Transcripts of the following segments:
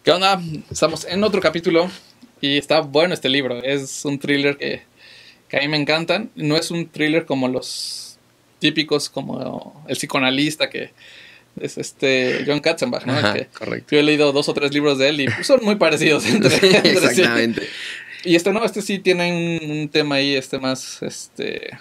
¿Qué onda? Estamos en otro capítulo y está bueno este libro. Es un thriller que a mí me encantan. No es un thriller como los típicos, como El psicoanalista, que es John Katzenbach, ¿no? Ajá, Es que correcto. yo he leído 2 o 3 libros de él y son muy parecidos entre sí. Exactamente. Y no, sí tiene un tema ahí más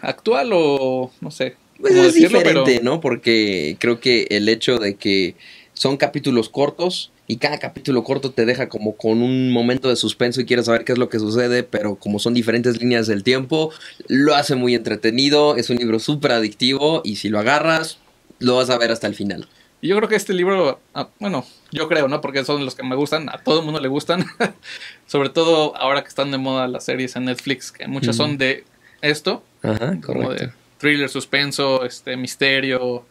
actual o no sé Pues cómo es decirlo, diferente, pero ¿no? Porque creo que el hecho de que son capítulos cortos y cada capítulo corto te deja como con un momento de suspenso y quieres saber qué es lo que sucede, pero como son diferentes líneas del tiempo, lo hace muy entretenido, es un libro súper adictivo y si lo agarras, lo vas a ver hasta el final. yo creo que este libro, bueno, yo creo, ¿no? Porque son los que me gustan, a todo el mundo le gustan. Sobre todo ahora que están de moda las series en Netflix, que muchas son de esto, Ajá, como correcto. de thriller, suspenso, misterio,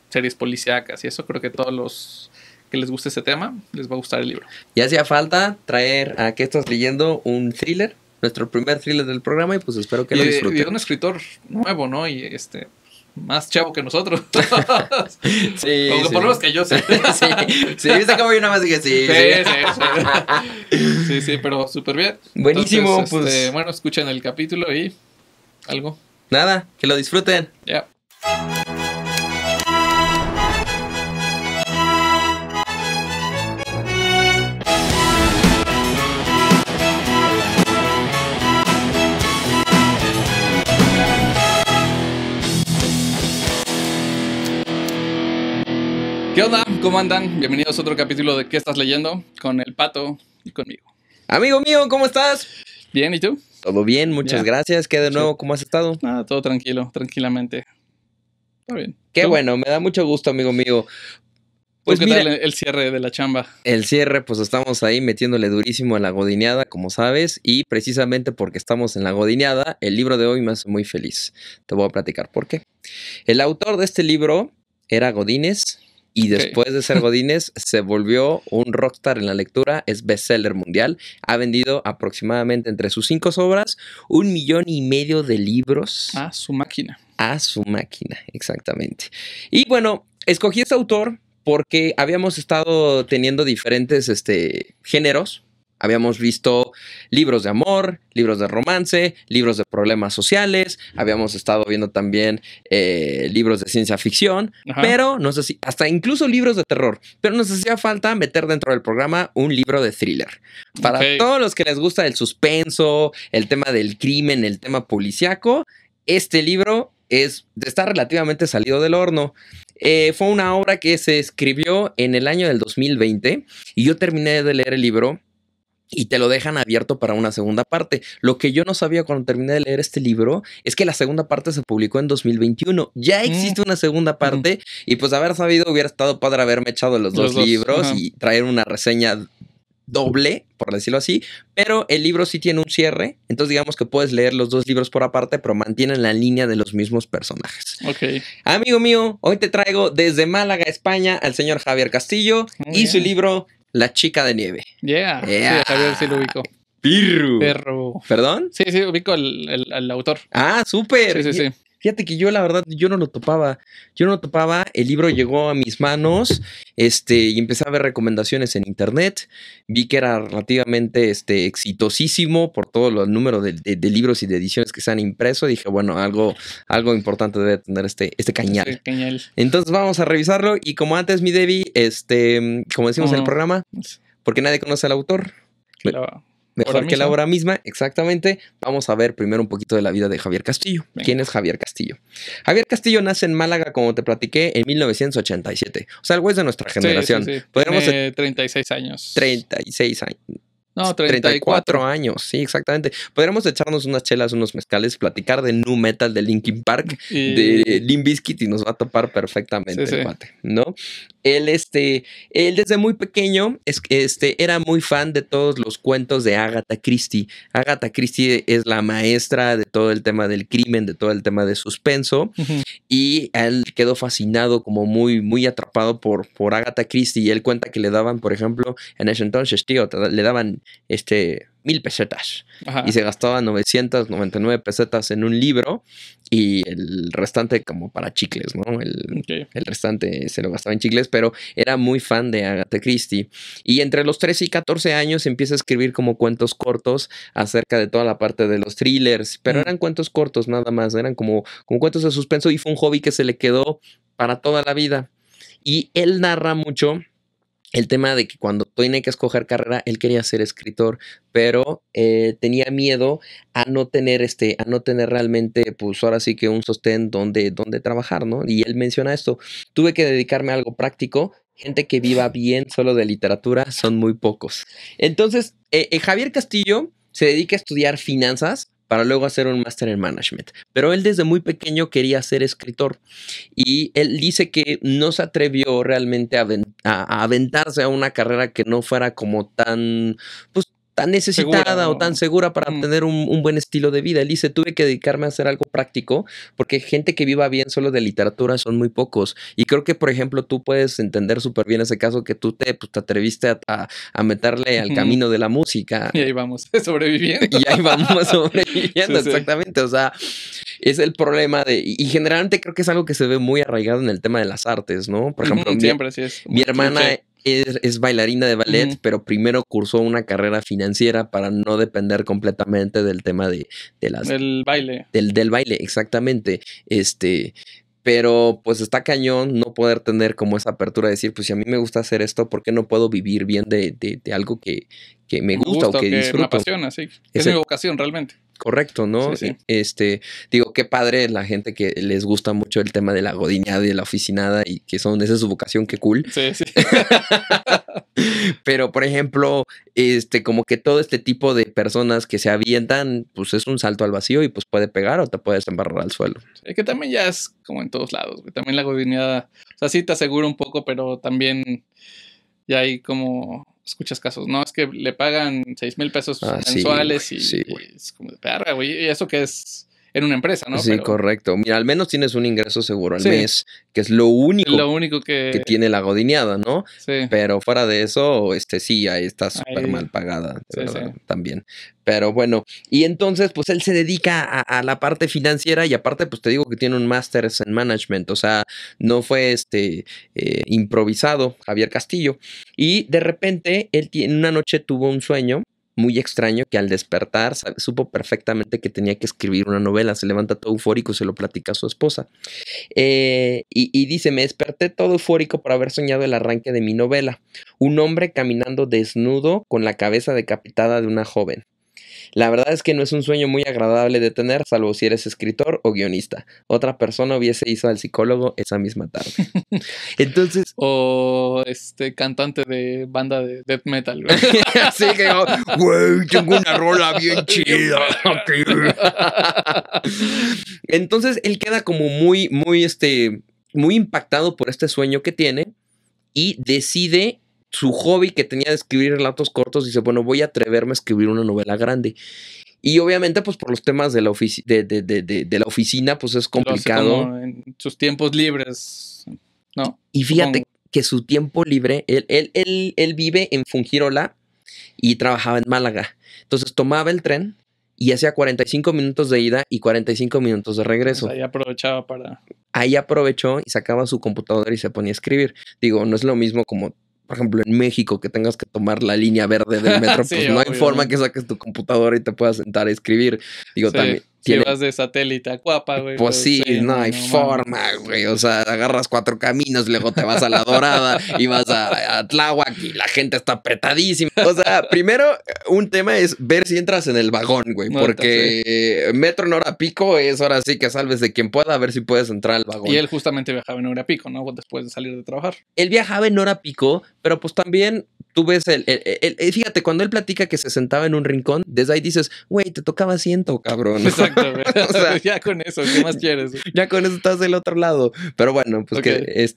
series policíacas y eso. Creo que todos los que les guste ese tema les va a gustar el libro. Y hacía falta traer a ¿qué estás leyendo? Un thriller, nuestro primer thriller del programa y pues espero que lo Y disfruten. un escritor nuevo, ¿no? Y más chavo que nosotros. Sí, Como que por lo menos que yo sé. sí, viste cómo yo nada más dije sí. Sí, pero súper bien. Buenísimo, Entonces, pues bueno, escuchen el capítulo y algo. nada, que lo disfruten. Ya. ¿Qué onda? ¿Cómo andan? Bienvenidos a otro capítulo de ¿Qué estás leyendo? Con el Pato y conmigo. Amigo mío, ¿cómo estás? Bien, ¿y tú? Todo bien, muchas Ya. gracias. ¿Qué de Chido. nuevo? ¿Cómo has estado? Todo tranquilo, tranquilamente. Está bien. Qué ¿Tú? bueno, me da mucho gusto, amigo mío. ¿Tú Pues qué mira, tal el cierre de la chamba? el cierre, pues estamos ahí metiéndole durísimo a la godineada, como sabes, y precisamente porque estamos en la godineada, el libro de hoy me hace muy feliz. Te voy a platicar por qué. El autor de este libro era Godínez y Ok. después de ser Godínez se volvió un rockstar en la lectura, es bestseller mundial, ha vendido aproximadamente entre sus 5 obras 1,5 millones de libros Ah, su máquina. a su máquina, exactamente. Y bueno, escogí este autor porque habíamos estado teniendo diferentes géneros. Habíamos visto libros de amor, libros de romance, libros de problemas sociales. Habíamos estado viendo también libros de ciencia ficción. Ajá. Pero no sé si, hasta incluso libros de terror. Pero nos hacía falta meter dentro del programa un libro de thriller. Para Ok. todos los que les gusta el suspenso, el tema del crimen, el tema policíaco, este libro está relativamente salido del horno. Fue una obra que se escribió en el año del 2020 y yo terminé de leer el libro y te lo dejan abierto para una segunda parte. Lo que yo no sabía cuando terminé de leer este libro es que la segunda parte se publicó en 2021. Ya existe una segunda parte y pues haber sabido hubiera estado padre haberme echado los dos libros y traer una reseña doble, por decirlo así, pero el libro sí tiene un cierre, entonces digamos que puedes leer los 2 libros por aparte, pero mantienen la línea de los mismos personajes. Ok. Amigo mío, hoy te traigo desde Málaga, España, al señor Javier Castillo y su libro La chica de nieve. Yeah. Sí, Javier sí lo ubico. Perro. ¿Perdón? Sí, ubico al autor. Ah, súper. Sí. Fíjate que yo, la verdad, yo no lo topaba. El libro llegó a mis manos, y empecé a ver recomendaciones en internet. Vi que era relativamente, exitosísimo por todo el número de libros y de ediciones que se han impreso. Dije, bueno, algo importante debe tener este cañal. Cañal. Entonces vamos a revisarlo. Y como antes, mi Debbie, como decimos en el programa, porque nadie conoce al autor. Mejor que la obra misma, exactamente. Vamos a ver primero un poquito de la vida de Javier Castillo. Venga. ¿Quién es Javier Castillo? Javier Castillo nace en Málaga, como te platiqué, en 1987. O sea, el güey es de nuestra generación. Sí. Podríamos Tiene 36 años. 36 años. No, 34 años, sí, exactamente. Podríamos echarnos unas chelas, unos mezcales, platicar de nu metal de Linkin Park, de Limp Bizkit y nos va a topar perfectamente el cuate, ¿no? Él desde muy pequeño era muy fan de todos los cuentos de Agatha Christie. Agatha Christie es la maestra de todo el tema del crimen, de todo el tema de suspenso. Y él quedó fascinado, como muy, muy atrapado por Agatha Christie. Y él cuenta que le daban, por ejemplo, en ese entonces, tío, le daban 1,000 pesetas. Ajá. Y se gastaba 999 pesetas en un libro y el restante como para chicles, ¿no? El restante se lo gastaba en chicles, pero era muy fan de Agatha Christie. Y entre los 13 y 14 años empieza a escribir como cuentos cortos acerca de toda la parte de los thrillers, pero eran cuentos cortos nada más, eran como cuentos de suspenso y fue un hobby que se le quedó para toda la vida. Y él narra mucho el tema de que cuando tiene que escoger carrera, él quería ser escritor, pero tenía miedo a no tener realmente, pues ahora sí que un sostén donde trabajar, ¿no? Y él menciona esto: tuve que dedicarme a algo práctico. Gente que viva bien solo de literatura son muy pocos. Entonces, Javier Castillo se dedica a estudiar finanzas para luego hacer un máster en management. Pero él desde muy pequeño quería ser escritor. Y él dice que no se atrevió realmente a aventarse a una carrera que no fuera como tan, pues, tan necesitada segura, o tan segura para tener un buen estilo de vida. Él dice, tuve que dedicarme a hacer algo práctico porque gente que viva bien solo de literatura son muy pocos. Y creo que, por ejemplo, tú puedes entender súper bien ese caso que tú te atreviste a meterle al camino de la música. Y ahí vamos sobreviviendo. Y ahí vamos sobreviviendo, Sí. Exactamente. O sea, es el problema y generalmente creo que es algo que se ve muy arraigado en el tema de las artes, ¿no? Por ejemplo, siempre sí es. Mi hermana es bailarina de ballet, pero primero cursó una carrera financiera para no depender completamente del tema del baile. Del baile, exactamente. Pero pues está cañón no poder tener como esa apertura de decir, pues si a mí me gusta hacer esto, ¿por qué no puedo vivir bien de algo que me gusta o que disfruto? Me apasiona, sí. Es mi vocación realmente. Correcto, ¿no? Sí. Digo, qué padre la gente que les gusta mucho el tema de la godinada y de la oficinada y que esa es su vocación, qué cool. Sí. Pero, por ejemplo, como que todo este tipo de personas que se avientan, pues es un salto al vacío y pues puede pegar o te puedes embarrar al suelo. Sí, que también ya es como en todos lados, güey. También la godinada, o sea, sí te asegura un poco, pero también ya hay como... Escuchas casos, ¿no? Es que le pagan 6,000 pesos mensuales sí, y es como de perra, güey. Y eso que es en una empresa, ¿no? Sí, pero... correcto. Mira, al menos tienes un ingreso seguro al mes, que es lo único que tiene la godineada, ¿no? Sí. Pero fuera de eso, sí, ahí está súper mal pagada, también. Pero bueno, y entonces, pues él se dedica a la parte financiera y aparte, pues te digo que tiene un máster en management, o sea, no fue improvisado Javier Castillo. Y de repente, él una noche tuvo un sueño muy extraño que al despertar supo perfectamente que tenía que escribir una novela. Se levanta todo eufórico y se lo platica a su esposa. Y dice, me desperté todo eufórico por haber soñado el arranque de mi novela. Un hombre caminando desnudo con la cabeza decapitada de una joven. La verdad es que no es un sueño muy agradable de tener, salvo si eres escritor o guionista. Otra persona hubiese ido al psicólogo esa misma tarde. Entonces... O cantante de banda de death metal, güey. Así que, güey, tengo una rola bien chida. Entonces, él queda como muy impactado por este sueño que tiene y decide... Su hobby que tenía de escribir relatos cortos, dice, bueno, voy a atreverme a escribir una novela grande. Y obviamente, pues por los temas de la oficina, pues es complicado. Como en sus tiempos libres, ¿no? Y fíjate que su tiempo libre, él vive en Fungirola y trabajaba en Málaga. Entonces tomaba el tren y hacía 45 minutos de ida y 45 minutos de regreso. O sea, ahí aprovechaba Ahí aprovechó y sacaba su computadora y se ponía a escribir. Digo, no es lo mismo como... Por ejemplo, en México, que tengas que tomar la línea verde del metro, sí, pues no hay forma que saques tu computadora y te puedas sentar a escribir. Digo, también... Si vas de satélite a Cuapa, güey. Pues sí, no hay forma, güey. O sea, agarras 4 caminos, luego te vas a La Dorada y vas a Tláhuac y la gente está apretadísima. O sea, primero, un tema es ver si entras en el vagón, güey. Porque metro en hora pico es ahora sí que salves de quien pueda, a ver si puedes entrar al vagón. Y él justamente viajaba en hora pico, ¿no? Después de salir de trabajar. Él viajaba en hora pico, pero pues también... Tú ves fíjate, cuando él platica que se sentaba en un rincón, desde ahí dices, güey, te tocaba asiento, cabrón. Exacto, güey. O sea, ya con eso, ¿qué más quieres? Ya con eso estás del otro lado. Pero bueno, pues que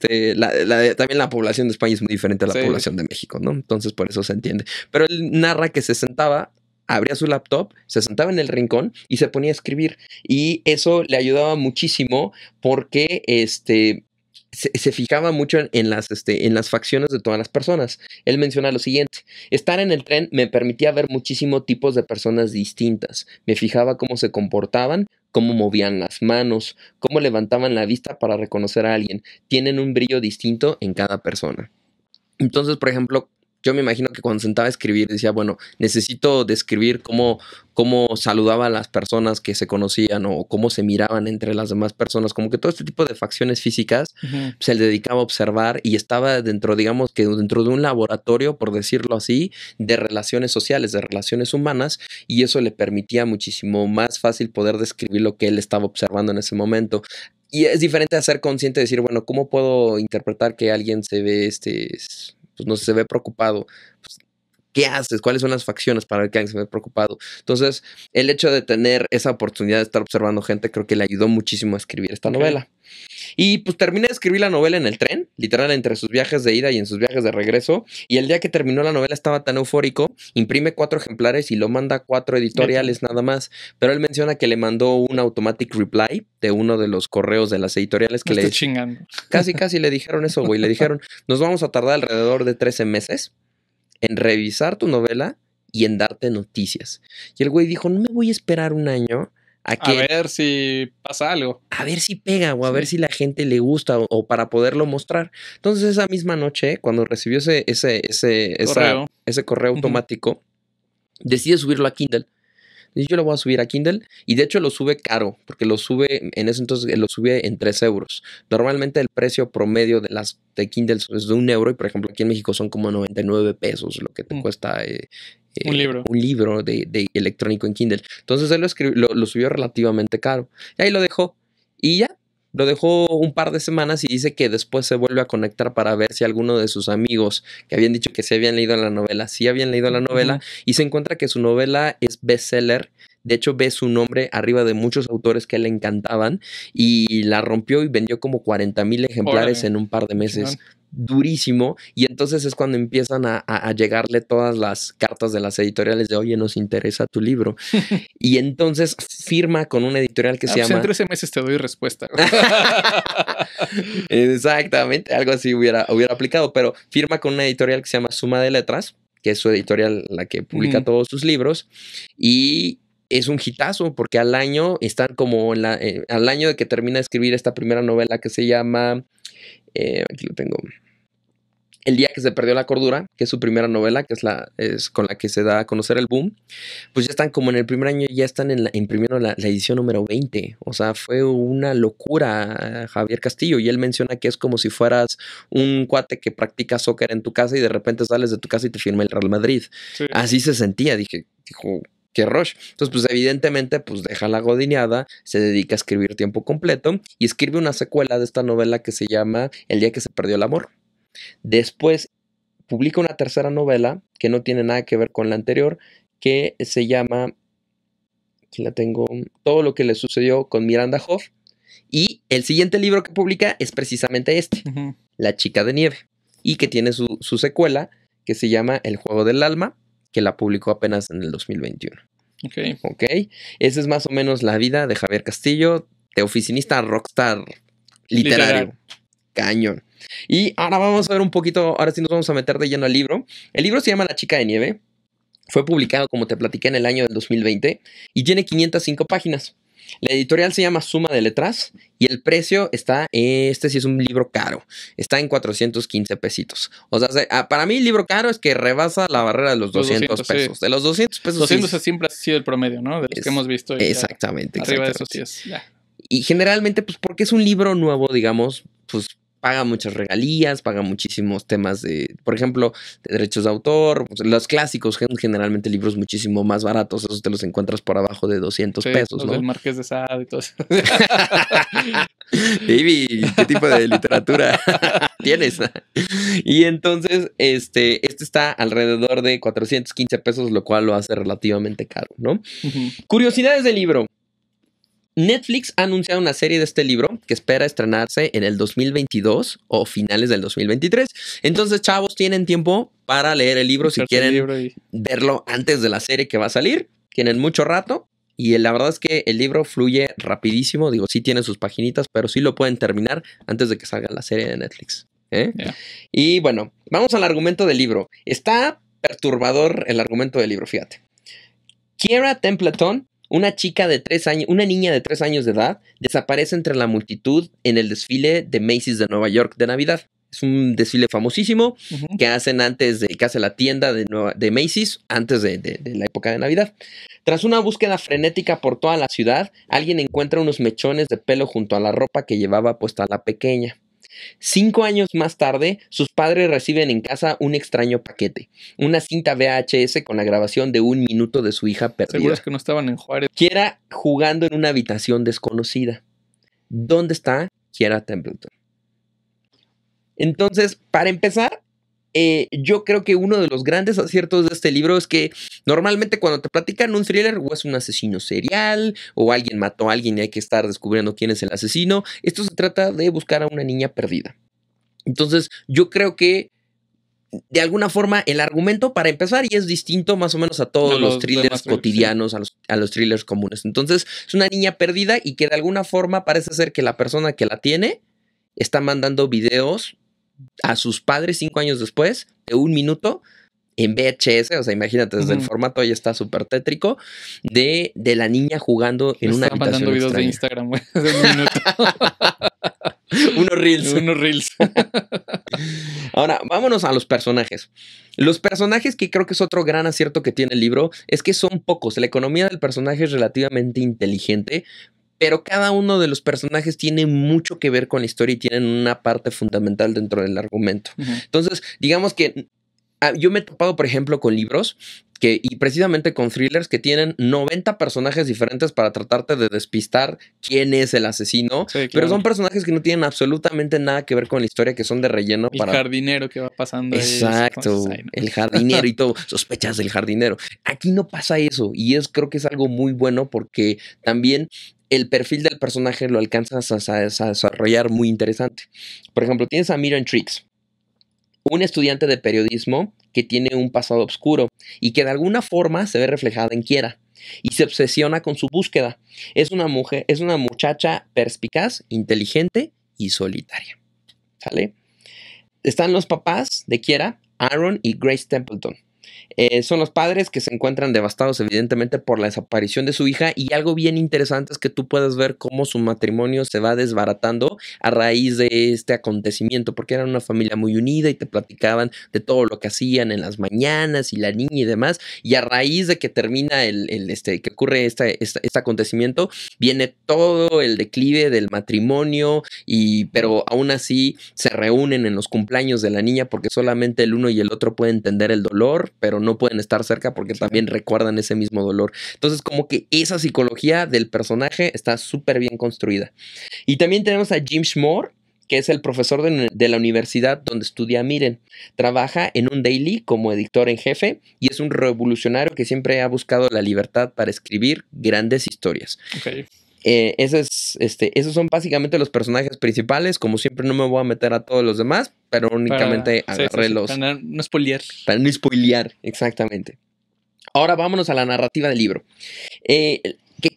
también la población de España es muy diferente a la población de México, ¿no? Entonces por eso se entiende. Pero él narra que se sentaba, abría su laptop, se sentaba en el rincón y se ponía a escribir. Y eso le ayudaba muchísimo porque se fijaba mucho en las facciones de todas las personas. Él menciona lo siguiente: Estar en el tren me permitía ver muchísimos tipos de personas distintas. Me fijaba cómo se comportaban, cómo movían las manos, cómo levantaban la vista para reconocer a alguien. Tienen un brillo distinto en cada persona. Entonces, por ejemplo, yo me imagino que cuando sentaba a escribir decía, bueno, necesito describir cómo saludaba a las personas que se conocían o cómo se miraban entre las demás personas, como que todo este tipo de facciones físicas se le dedicaba a observar y estaba dentro, digamos que dentro de un laboratorio, por decirlo así, de relaciones sociales, de relaciones humanas, y eso le permitía muchísimo más fácil poder describir lo que él estaba observando en ese momento. Y es diferente a ser consciente de decir, bueno, ¿cómo puedo interpretar que alguien se ve pues no sé, se ve preocupado? Pues, ¿qué haces? ¿Cuáles son las facciones para ver que alguien se ve preocupado? Entonces, el hecho de tener esa oportunidad de estar observando gente creo que le ayudó muchísimo a escribir esta novela. Y pues terminé de escribir la novela en el tren, literal entre sus viajes de ida y en sus viajes de regreso. Y el día que terminó la novela estaba tan eufórico, imprime 4 ejemplares y lo manda a 4 editoriales nada más. Pero él menciona que le mandó un automatic reply de uno de los correos de las editoriales que le chingando. Casi le dijeron eso, güey. Le dijeron, nos vamos a tardar alrededor de 13 meses en revisar tu novela y en darte noticias. Y el güey dijo, no me voy a esperar un año a ver si pasa algo. A ver si pega o a ver si la gente le gusta o para poderlo mostrar. Entonces esa misma noche, cuando recibió ese correo automático, decide subirlo a Kindle. Y yo lo voy a subir a Kindle y de hecho lo sube caro porque lo sube, en ese entonces lo sube en 3 euros. Normalmente el precio promedio de Kindle es de 1 euro y por ejemplo aquí en México son como 99 pesos lo que te cuesta un libro de electrónico en Kindle. Entonces él lo subió relativamente caro y ahí lo dejó y ya. Lo dejó un par de semanas y dice que después se vuelve a conectar para ver si alguno de sus amigos que habían dicho que se habían leído la novela, sí habían leído la novela y se encuentra que su novela es bestseller. De hecho, ve su nombre arriba de muchos autores que le encantaban y la rompió y vendió como 40,000 ejemplares en un par de meses. Durísimo. Y entonces es cuando empiezan a llegarle todas las cartas de las editoriales de, oye, nos interesa tu libro. Y entonces firma con una editorial que se llama... En 13 meses te doy respuesta. Exactamente, algo así hubiera aplicado, pero firma con una editorial que se llama Suma de Letras, que es su editorial la que publica todos sus libros, y es un hitazo porque al año están como al año de que termina de escribir esta primera novela que se llama, aquí lo tengo, El día que se perdió la cordura, que es su primera novela, que es con la que se da a conocer el boom, pues ya están como en el primer año, ya están imprimiendo la edición número 20. O sea, fue una locura Javier Castillo. Y él menciona que es como si fueras un cuate que practica soccer en tu casa y de repente sales de tu casa y te firma el Real Madrid. Sí. Así se sentía, dijo, qué rush. Entonces, pues evidentemente, pues deja la godineada, se dedica a escribir tiempo completo y escribe una secuela de esta novela que se llama El día que se perdió el amor. Después publica una tercera novela que no tiene nada que ver con la anterior, que se llama, aquí la tengo, Todo lo que le sucedió con Miranda Hoff. Y el siguiente libro que publica es precisamente La chica de nieve, y que tiene su secuela que se llama El juego del alma, que la publicó apenas en el 2021. Ok. Esa es más o menos la vida de Javier Castillo, de oficinista rockstar literario. Cañón. Y ahora vamos a ver un poquito, ahora sí nos vamos a meter de lleno al libro. El libro se llama La chica de nieve. Fue publicado, como te platiqué, en el año del 2020 y tiene 505 páginas. La editorial se llama Suma de Letras y el precio está, sí es un libro caro, está en 415 pesitos. O sea, para mí el libro caro es que rebasa la barrera de los 200 pesos. Sí. De los 200 pesos. 200 sí, siempre ha sido el promedio, ¿no? De los que hemos visto. Exactamente. Arriba de esos 10. Y generalmente, pues porque es un libro nuevo, digamos, pues paga muchas regalías, paga muchísimos temas de, por ejemplo, de derechos de autor. Pues los clásicos, generalmente libros muchísimo más baratos, esos te los encuentras por abajo de 200 pesos, ¿no? El Marqués de Sade y todo eso. Baby, ¿qué tipo de literatura tienes? Y entonces, este está alrededor de 415 pesos, lo cual lo hace relativamente caro, ¿no? Curiosidades del libro. Netflix ha anunciado una serie de este libro que espera estrenarse en el 2022 o finales del 2023. Entonces, chavos, tienen tiempo para leer el libro si quieren verlo antes de la serie que va a salir. Tienen mucho rato y la verdad es que el libro fluye rapidísimo. Digo, sí tiene sus paginitas, pero sí lo pueden terminar antes de que salga la serie de Netflix. Y bueno, vamos al argumento del libro. Está perturbador el argumento del libro, fíjate. Kiera Templeton, una niña de 3 años de edad, desaparece entre la multitud en el desfile de Macy's de Nueva York de Navidad. Es un desfile famosísimo que hace la tienda de Macy's antes de la época de Navidad. Tras una búsqueda frenética por toda la ciudad, alguien encuentra unos mechones de pelo junto a la ropa que llevaba puesta la pequeña. 5 años más tarde, sus padres reciben en casa un extraño paquete, una cinta VHS con la grabación de 1 minuto de su hija perdida. Seguro es que no estaban en Juárez. Kiera jugando en una habitación desconocida. ¿Dónde está Kiera Templeton? Entonces, para empezar, yo creo que uno de los grandes aciertos de este libro es que normalmente cuando te platican un thriller o es un asesino serial o alguien mató a alguien y hay que estar descubriendo quién es el asesino, esto se trata de buscar a una niña perdida. Entonces, yo creo que de alguna forma el argumento para empezar y es distinto más o menos a todos los thrillers cotidianos, sí, a los thrillers comunes. Entonces, es una niña perdida y que de alguna forma parece ser que la persona que la tiene está mandando videos a sus padres 5 años después, de 1 minuto, en VHS, o sea, imagínate, desde el formato ya está súper tétrico, de la niña jugando en una habitación mandando videos de Instagram, güey, de 1 minuto. Unos reels. Ahora, vámonos a los personajes. Los personajes, que creo que es otro gran acierto que tiene el libro, es que son pocos. La economía del personaje es relativamente inteligente, pero cada uno de los personajes tiene mucho que ver con la historia y tienen una parte fundamental dentro del argumento. Entonces, digamos que yo me he topado, por ejemplo, con libros y precisamente con thrillers que tienen 90 personajes diferentes para tratarte de despistar quién es el asesino, sí, claro. Pero son personajes que no tienen absolutamente nada que ver con la historia, que son de relleno. El jardinero que va pasando. Exacto, el jardinero y todo, sospechas del jardinero. Aquí no pasa eso y creo que es algo muy bueno porque también el perfil del personaje lo alcanzas a desarrollar muy interesante. Por ejemplo, tienes a Miriam Triggs, un estudiante de periodismo que tiene un pasado oscuro y que de alguna forma se ve reflejada en Kiera y se obsesiona con su búsqueda. Es una muchacha perspicaz, inteligente y solitaria. ¿Sale? Están los papás de Kiera, Aaron y Grace Templeton. Son los padres que se encuentran devastados evidentemente por la desaparición de su hija, y algo bien interesante es que tú puedes ver cómo su matrimonio se va desbaratando a raíz de este acontecimiento, porque eran una familia muy unida y te platicaban de todo lo que hacían en las mañanas y la niña y demás, y a raíz de que termina que ocurre este acontecimiento, viene todo el declive del matrimonio, pero aún así se reúnen en los cumpleaños de la niña porque solamente el uno y el otro pueden entender el dolor, pero no pueden estar cerca porque también recuerdan ese mismo dolor. Entonces, como que esa psicología del personaje está súper bien construida. Y también tenemos a Jim Shmore, que es el profesor de la universidad donde estudia Miren. Trabaja en un daily como editor en jefe y es un revolucionario que siempre ha buscado la libertad para escribir grandes historias. Okay. Esos son básicamente los personajes principales. Como siempre, no me voy a meter a todos los demás, pero únicamente agarré los. Para no spoilear. Para no spoilear, exactamente. Ahora vámonos a la narrativa del libro. Que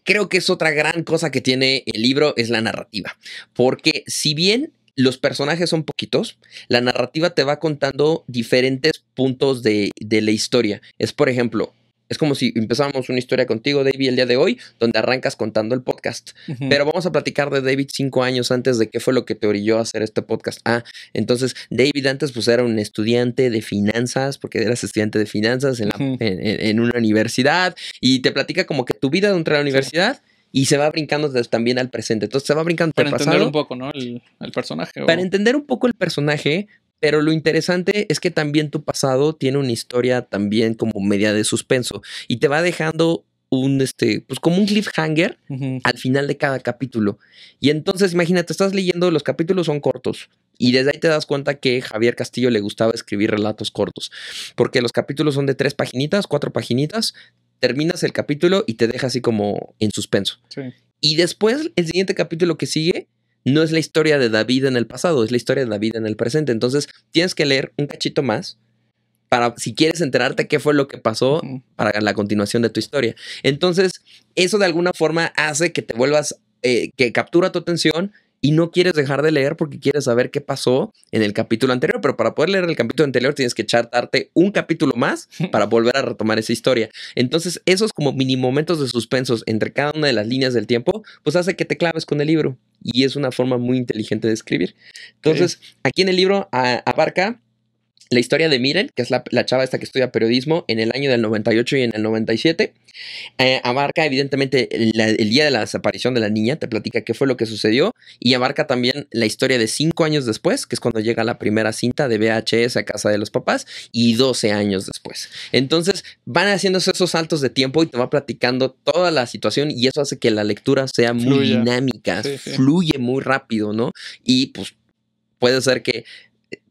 creo que es otra gran cosa que tiene el libro, es la narrativa. Porque si bien los personajes son poquitos, la narrativa te va contando diferentes puntos de la historia. Por ejemplo, es como si empezáramos una historia contigo, David, el día de hoy, donde arrancas contando el podcast. Pero vamos a platicar de David 5 años antes de qué fue lo que te orilló a hacer este podcast. Entonces, David antes pues era un estudiante de finanzas, porque eras estudiante de finanzas en una universidad, y te platica como que tu vida dentro de la universidad, y se va brincando también al presente. Entonces, se va brincando para entender un poco, ¿no? El personaje. Para entender un poco el personaje. Pero lo interesante es que también tu pasado tiene una historia también como media de suspenso y te va dejando pues como un cliffhanger al final de cada capítulo. Y entonces, imagínate, estás leyendo, los capítulos son cortos y desde ahí te das cuenta que Javier Castillo le gustaba escribir relatos cortos, porque los capítulos son de 3 paginitas, 4 paginitas, terminas el capítulo y te deja así como en suspenso. Sí. Y después, el siguiente capítulo que sigue no es la historia de David en el pasado, es la historia de David en el presente. Entonces tienes que leer un cachito más para, si quieres enterarte qué fue lo que pasó para la continuación de tu historia. Entonces eso de alguna forma hace que te vuelvas, que captura tu atención y no quieres dejar de leer porque quieres saber qué pasó en el capítulo anterior, pero para poder leer el capítulo anterior tienes que echarte un capítulo más para volver a retomar esa historia. Entonces, esos como mini momentos de suspensos entre cada una de las líneas del tiempo, pues hace que te claves con el libro, y es una forma muy inteligente de escribir. Entonces, aquí en el libro abarca la historia de Miren, que es la chava esta que estudia periodismo en el año del 98 y en el 97. Abarca evidentemente el día de la desaparición de la niña, te platica qué fue lo que sucedió, y abarca también la historia de 5 años después, que es cuando llega la primera cinta de VHS a casa de los papás, y 12 años después. Entonces van haciéndose esos saltos de tiempo y te va platicando toda la situación, y eso hace que la lectura sea muy dinámica, fluye muy rápido, ¿no? Y pues puede ser que,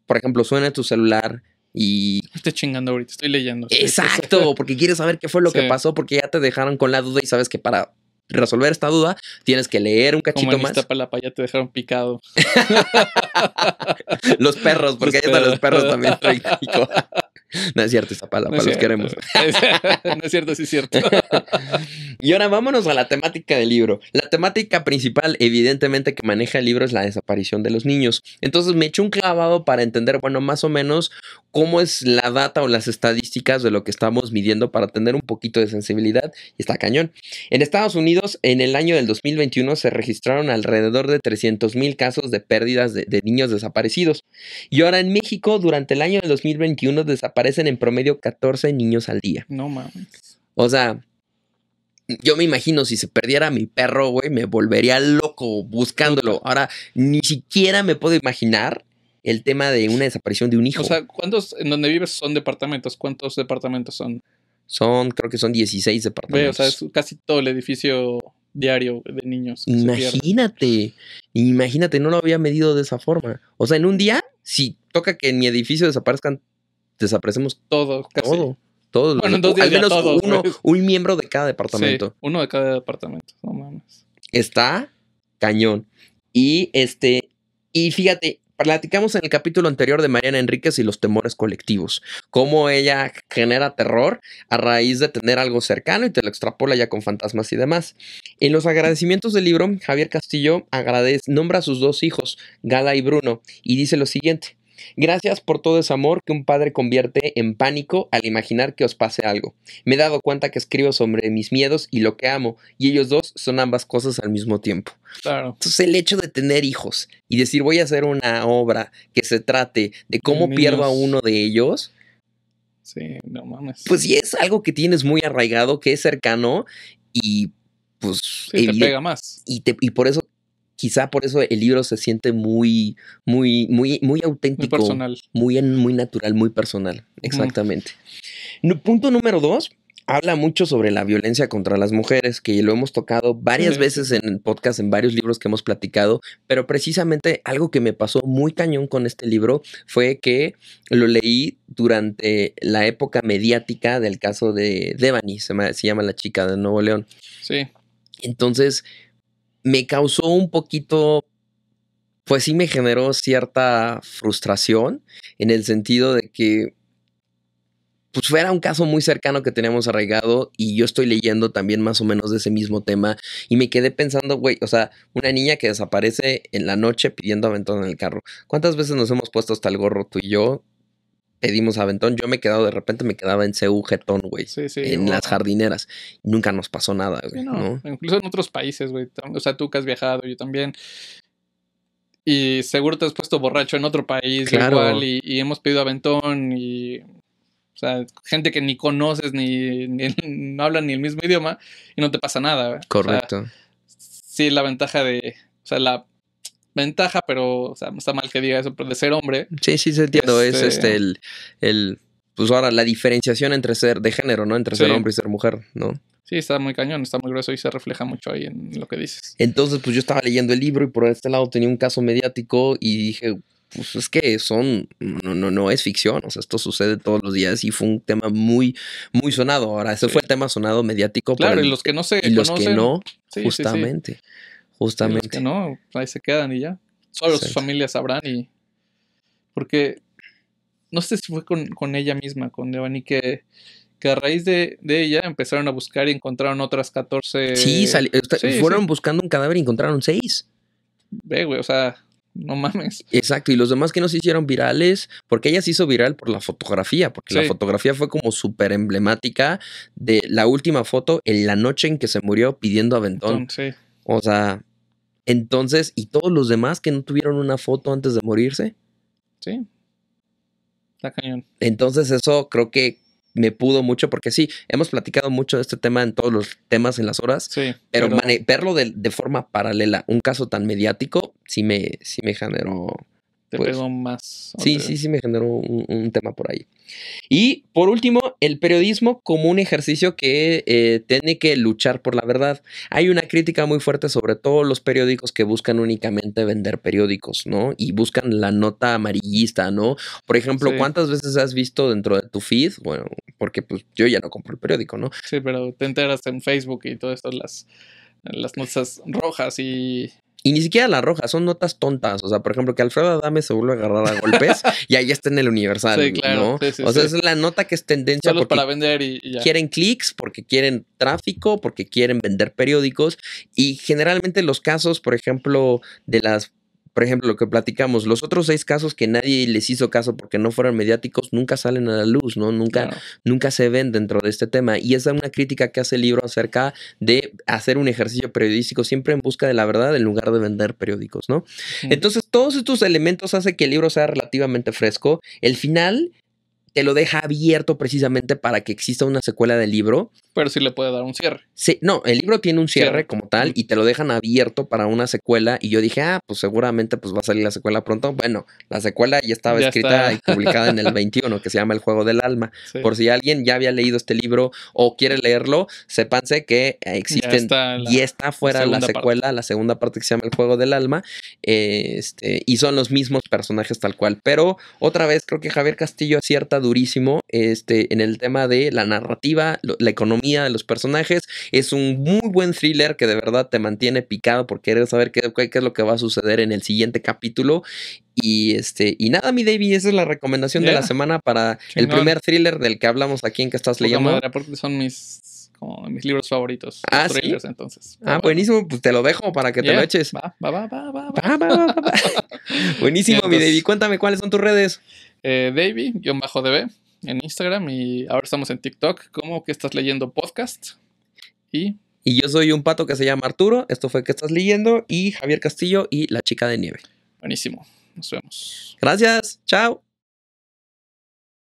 por ejemplo, suene tu celular y... Estoy chingando ahorita, estoy leyendo. Exacto, porque quieres saber qué fue lo que pasó, porque ya te dejaron con la duda y sabes que para resolver esta duda tienes que leer un cachito como más. Iztapalapa, ya te dejaron picado. Los perros, porque ahí están los perros también. No es cierto, Iztapalapa, no los queremos. No es cierto, sí es cierto. Y ahora vámonos a la temática del libro. La temática principal, evidentemente, que maneja el libro es la desaparición de los niños. Entonces me eché un clavado para entender, bueno, más o menos cómo es la data o las estadísticas de lo que estamos midiendo para tener un poquito de sensibilidad. Y está cañón. En Estados Unidos, en el año del 2021, se registraron alrededor de 300,000 casos de pérdidas de niños desaparecidos. Y ahora en México, durante el año del 2021, desaparecen en promedio 14 niños al día. No mames. O sea, yo me imagino si se perdiera mi perro, güey, me volvería loco buscándolo. Ahora, ni siquiera me puedo imaginar el tema de una desaparición de un hijo. O sea, ¿cuántos en donde vives son departamentos? ¿Cuántos departamentos son? Creo que son 16 departamentos. O sea, es casi todo el edificio diario de niños. Imagínate, no lo había medido de esa forma. O sea, en un día, si toca que en mi edificio desaparecemos todo, casi. Todos. Bueno, en 2 días al menos todos, un miembro de cada departamento. Sí, uno de cada departamento, no mames. Está cañón. Y fíjate, platicamos en el capítulo anterior de Mariana Enríquez y los temores colectivos. Cómo ella genera terror a raíz de tener algo cercano y te lo extrapola ya con fantasmas y demás. En los agradecimientos del libro, Javier Castillo nombra a sus 2 hijos, Gala y Bruno, y dice lo siguiente: gracias por todo ese amor que un padre convierte en pánico al imaginar que os pase algo. Me he dado cuenta que escribo sobre mis miedos y lo que amo, y ellos 2 son ambas cosas al mismo tiempo. Claro. Entonces el hecho de tener hijos y decir voy a hacer una obra que se trate de cómo pierdo a uno de ellos. Sí, no mames. Pues sí es algo que tienes muy arraigado, que es cercano y pues... Sí, te pega más. Y por eso... Quizá por eso el libro se siente muy auténtico. Muy personal. Muy natural, muy personal. Exactamente. Punto número 2. Habla mucho sobre la violencia contra las mujeres, que lo hemos tocado varias veces en el podcast, en varios libros que hemos platicado, pero precisamente algo que me pasó muy cañón con este libro fue que lo leí durante la época mediática del caso de Devani, se llama la chica de Nuevo León. Sí. Entonces... me causó un poquito, pues sí me generó cierta frustración en el sentido de que pues fuera un caso muy cercano que teníamos arraigado y yo estoy leyendo también más o menos de ese mismo tema y me quedé pensando, güey, o sea, una niña que desaparece en la noche pidiendo aventón en el carro. ¿Cuántas veces nos hemos puesto hasta el gorro tú y yo? Pedimos aventón, yo de repente me quedaba en CU jetón, güey, en las jardineras. Nunca nos pasó nada, güey. Sí, no. Incluso en otros países, güey. O sea, tú que has viajado, yo también. Y seguro te has puesto borracho en otro país, claro. Igual, y hemos pedido aventón y... O sea, gente que ni conoces, ni no hablan ni el mismo idioma y no te pasa nada, güey. Correcto. O sea, sí, la ventaja de... O sea, la ventaja, pero, o sea, está mal que diga eso, pero de ser hombre. Sí, entiendo. Es pues ahora la diferenciación entre ser de género, ¿no? Entre ser hombre y ser mujer, ¿no? Sí, está muy cañón, está muy grueso y se refleja mucho ahí en lo que dices. Entonces, pues yo estaba leyendo el libro y por este lado tenía un caso mediático y dije, pues es que no es ficción, o sea, esto sucede todos los días y fue un tema muy, muy sonado. Ahora, ese fue el tema sonado mediático. Claro, y los que no se conocen. Los que no, justamente. Y los que no, ahí se quedan y ya. Solo sus familias sabrán y... Porque no sé si fue con ella misma, con Devani, que a raíz de ella empezaron a buscar y encontraron otras 14... Sí, fueron buscando un cadáver y encontraron 6. ve, güey, o sea, no mames. Exacto, y los demás que no se hicieron virales, porque ella se hizo viral por la fotografía, porque la Sí. fotografía fue como súper emblemática de la última foto en la noche en que se murió pidiendo aventón. Entonces, O sea, entonces, ¿y todos los demás que no tuvieron una foto antes de morirse? sí, está cañón. Entonces eso creo que me pudo mucho, porque sí, hemos platicado mucho de este tema en todos los temas en las horas, Sí, pero verlo de forma paralela, un caso tan mediático, sí me generó, te pues, pegó más. sí me generó un tema por ahí. Y por último, el periodismo como un ejercicio que tiene que luchar por la verdad. Hay una crítica muy fuerte sobre todos los periódicos que buscan únicamente vender periódicos, ¿no? Y buscan la nota amarillista, ¿no? Por ejemplo, Sí. ¿cuántas veces has visto dentro de tu feed? Bueno, porque pues yo ya no compro el periódico, ¿no? Sí, pero te enteras en Facebook y todo esto, las notas rojas y... Y ni siquiera la roja, son notas tontas. O sea, por ejemplo, que Alfredo Adame se vuelve a agarrar a golpes y ahí está en el Universal, Sí, claro. ¿no? Sí, O sea, sí. es la nota que es tendencia Solo es porque para vender y ya. quieren clics, porque quieren tráfico, porque quieren vender periódicos. Y generalmente los casos, por ejemplo, por ejemplo, lo que platicamos, los otros 6 casos que nadie les hizo caso porque no fueron mediáticos, nunca salen a la luz, ¿no? Claro. Nunca se ven dentro de este tema. Y esa es una crítica que hace el libro acerca de hacer un ejercicio periodístico siempre en busca de la verdad en lugar de vender periódicos, ¿no? Entonces, todos estos elementos hacen que el libro sea relativamente fresco. El final te lo deja abierto precisamente para que exista una secuela del libro. Pero sí le puede dar un cierre. Sí, no, el libro tiene un cierre Cierre. como tal y te lo dejan abierto para una secuela. Y yo dije, pues seguramente pues va a salir la secuela pronto. Bueno, la secuela ya estaba Ya escrita está. y publicada en el 21, que se llama El Juego del Alma. Sí. Por si alguien ya había leído este libro o quiere leerlo, sépanse que existen, ya está fuera la secuela, la segunda parte que se llama El Juego del Alma. Y son los mismos personajes tal cual. Pero otra vez creo que Javier Castillo acierta durísimo en el tema de la narrativa, la economía de los personajes. Es un muy buen thriller que de verdad te mantiene picado por querer saber qué es lo que va a suceder en el siguiente capítulo. Y nada, mi Davey, esa es la recomendación de la semana para el primer thriller del que hablamos aquí en que estás leyendo. Madre, porque son mis libros favoritos. Los thrillers, ¿sí? entonces. Buenísimo, pues te lo dejo para que te lo eches. Va. Buenísimo, mi Davey. Cuéntame cuáles son tus redes. Davey_DB en Instagram y ahora estamos en TikTok. ¿Cómo que estás leyendo podcast? Y yo soy un pato que se llama Arturo. Esto fue que estás leyendo y Javier Castillo y La Chica de Nieve. Buenísimo. Nos vemos. Gracias. Chao.